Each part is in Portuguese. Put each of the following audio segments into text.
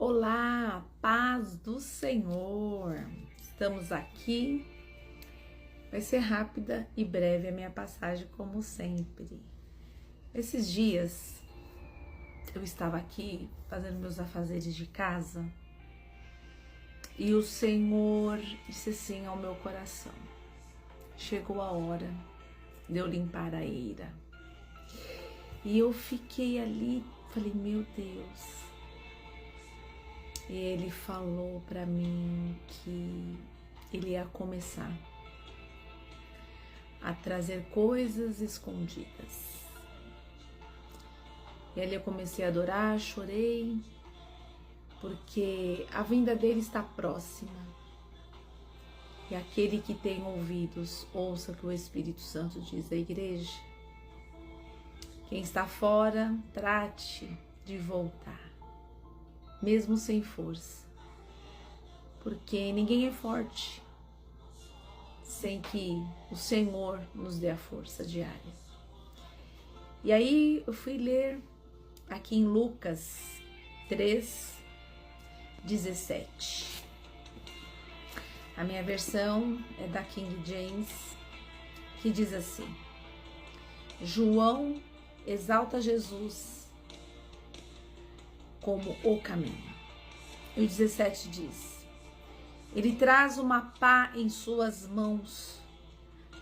Olá, paz do Senhor. Estamos aqui. Vai ser rápida e breve a minha passagem, como sempre. Esses dias eu estava aqui fazendo meus afazeres de casa e o Senhor disse assim ao meu coração: chegou a hora de eu limpar a eira. E eu fiquei ali, falei, meu Deus. E ele falou para mim que ele ia começar a trazer coisas escondidas. E ali eu comecei a adorar, chorei, porque a vinda dele está próxima. E aquele que tem ouvidos, ouça o que o Espírito Santo diz à igreja. Quem está fora, trate de voltar, mesmo sem força, porque ninguém é forte sem que o Senhor nos dê a força diária. E aí eu fui ler aqui em Lucas 3:17. A minha versão é da King James, que diz assim: João exalta Jesus como o caminho. E o 17 diz: ele traz uma pá em suas mãos,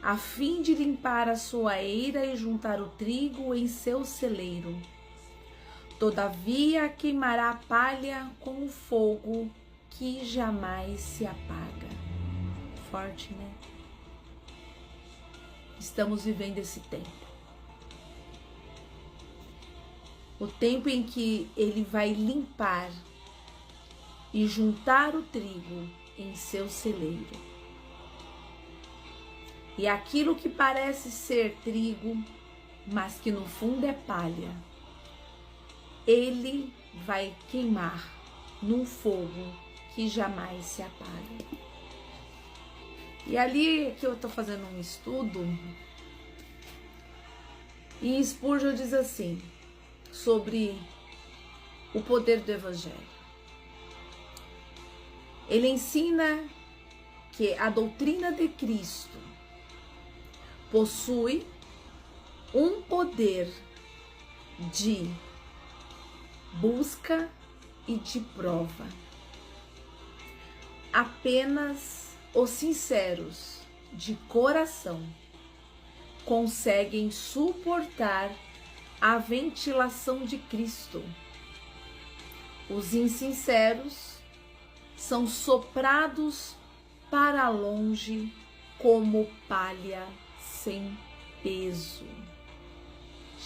a fim de limpar a sua eira e juntar o trigo em seu celeiro. Todavia queimará a palha com o fogo que jamais se apaga. Forte, né? Estamos vivendo esse tempo. O tempo em que ele vai limpar e juntar o trigo em seu celeiro. E aquilo que parece ser trigo, mas que no fundo é palha, ele vai queimar num fogo que jamais se apaga. E ali que eu estou fazendo um estudo, e Spurgeon diz assim, sobre o poder do Evangelho. Ele ensina que a doutrina de Cristo possui um poder de busca e de prova. Apenas os sinceros de coração conseguem suportar a ventilação de Cristo. Os insinceros são soprados para longe como palha sem peso.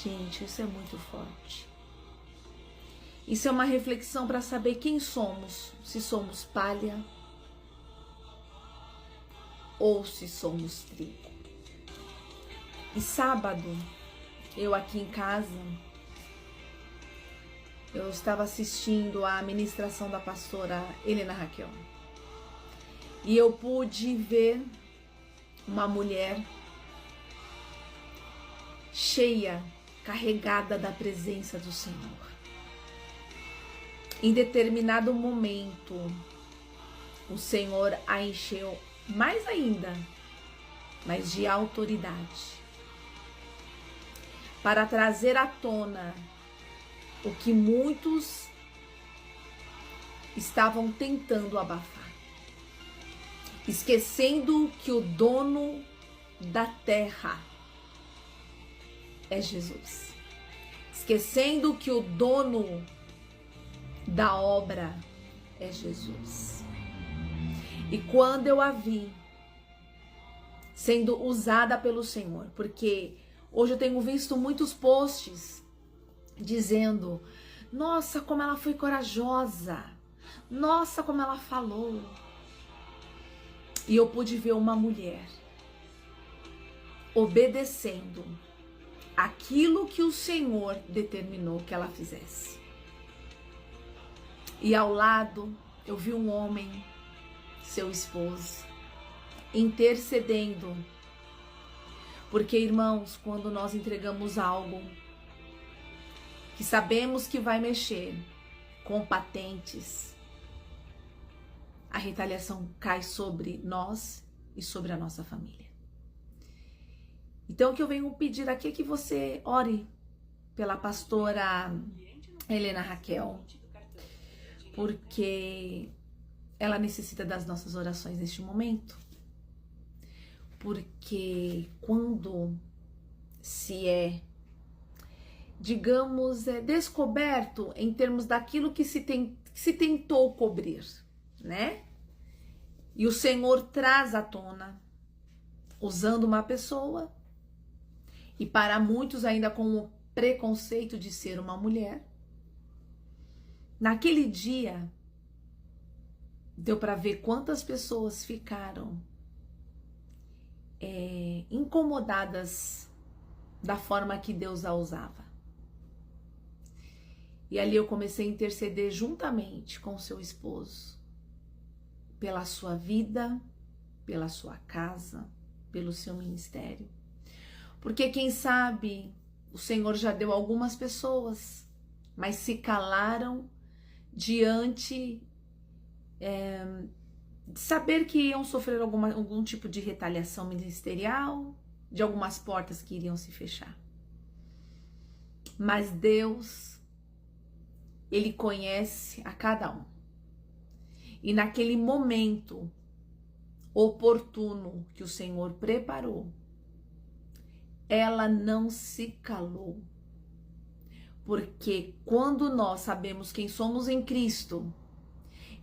Gente, isso é muito forte. Isso é uma reflexão para saber quem somos, se somos palha ou se somos trigo. E sábado, eu aqui em casa, eu estava assistindo a ministração da pastora Helena Raquel. E eu pude ver uma mulher cheia, carregada da presença do Senhor. Em determinado momento, o Senhor a encheu mais ainda, mas de autoridade, para trazer à tona o que muitos estavam tentando abafar, esquecendo que o dono da terra é Jesus, esquecendo que o dono da obra é Jesus. E quando eu a vi sendo usada pelo Senhor, porque hoje eu tenho visto muitos posts dizendo: nossa, como ela foi corajosa, nossa, como ela falou. E eu pude ver uma mulher obedecendo aquilo que o Senhor determinou que ela fizesse. E ao lado eu vi um homem, seu esposo, intercedendo. Porque, irmãos, quando nós entregamos algo que sabemos que vai mexer, competentes, a retaliação cai sobre nós e sobre a nossa família. Então, o que eu venho pedir aqui é que você ore pela pastora Helena Raquel, porque ela necessita das nossas orações neste momento. Porque quando se é, digamos, descoberto em termos daquilo que se tentou cobrir, né? E o Senhor traz à tona, usando uma pessoa, e para muitos ainda com o preconceito de ser uma mulher. Naquele dia, deu para ver quantas pessoas ficaram incomodadas da forma que Deus a usava. E ali eu comecei a interceder juntamente com o seu esposo, pela sua vida, pela sua casa, pelo seu ministério. Porque quem sabe o Senhor já deu algumas pessoas, mas se calaram diante de saber que iam sofrer algum tipo de retaliação ministerial, de algumas portas que iriam se fechar. Mas Deus, Ele conhece a cada um. E naquele momento oportuno que o Senhor preparou, ela não se calou. Porque quando nós sabemos quem somos em Cristo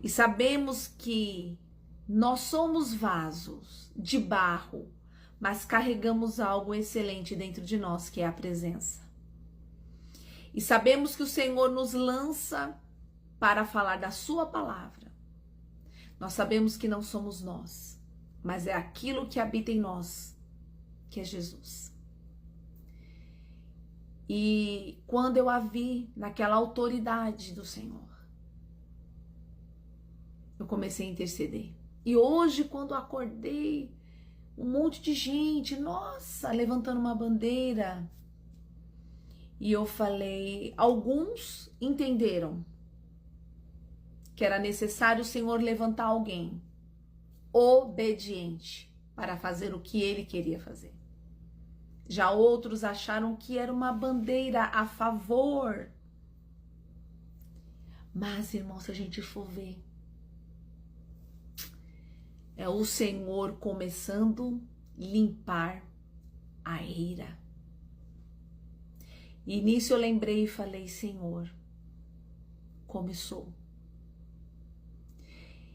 e sabemos que nós somos vasos de barro, mas carregamos algo excelente dentro de nós, que é a presença. E sabemos que o Senhor nos lança para falar da sua palavra. Nós sabemos que não somos nós, mas é aquilo que habita em nós, que é Jesus. E quando eu a vi naquela autoridade do Senhor, eu comecei a interceder. E hoje, quando acordei, um monte de gente, nossa, levantando uma bandeira. E eu falei, alguns entenderam que era necessário o Senhor levantar alguém obediente para fazer o que Ele queria fazer. Já outros acharam que era uma bandeira a favor. Mas, irmão, se a gente for ver, é o Senhor começando a limpar a ira. E nisso eu lembrei e falei, Senhor, começou.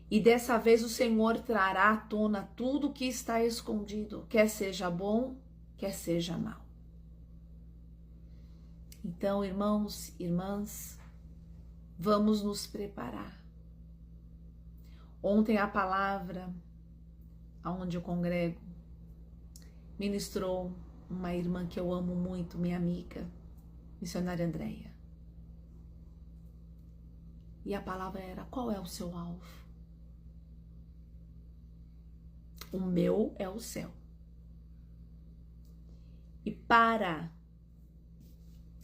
E dessa vez o Senhor trará à tona tudo o que está escondido, quer seja bom, quer seja mal. Então, irmãos, irmãs, vamos nos preparar. Ontem a palavra, aonde eu congrego, ministrou uma irmã que eu amo muito, minha amiga, missionária Andréia. E a palavra era, qual é o seu alvo? O meu é o céu. E para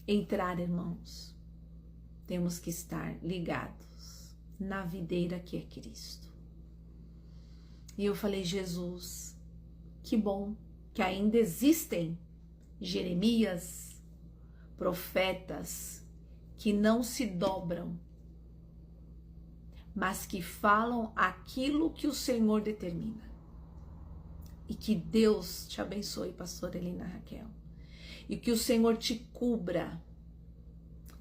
entrar, irmãos, temos que estar ligados na videira que é Cristo. E eu falei, Jesus, que bom que ainda existem Jeremias, profetas, que não se dobram, mas que falam aquilo que o Senhor determina. E que Deus te abençoe, pastora Helena Raquel. E que o Senhor te cubra,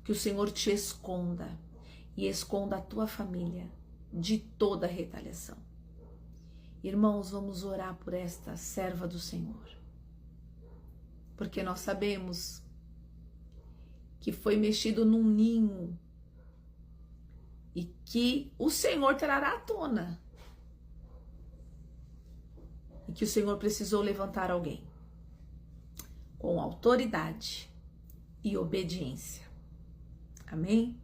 que o Senhor te esconda e esconda a tua família de toda retaliação. Irmãos, vamos orar por esta serva do Senhor. Porque nós sabemos que foi mexido num ninho e que o Senhor trará à tona. E que o Senhor precisou levantar alguém com autoridade e obediência. Amém?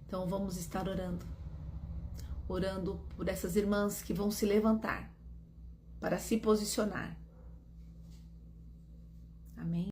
Então vamos estar orando. Orando por essas irmãs que vão se levantar para se posicionar. Amém?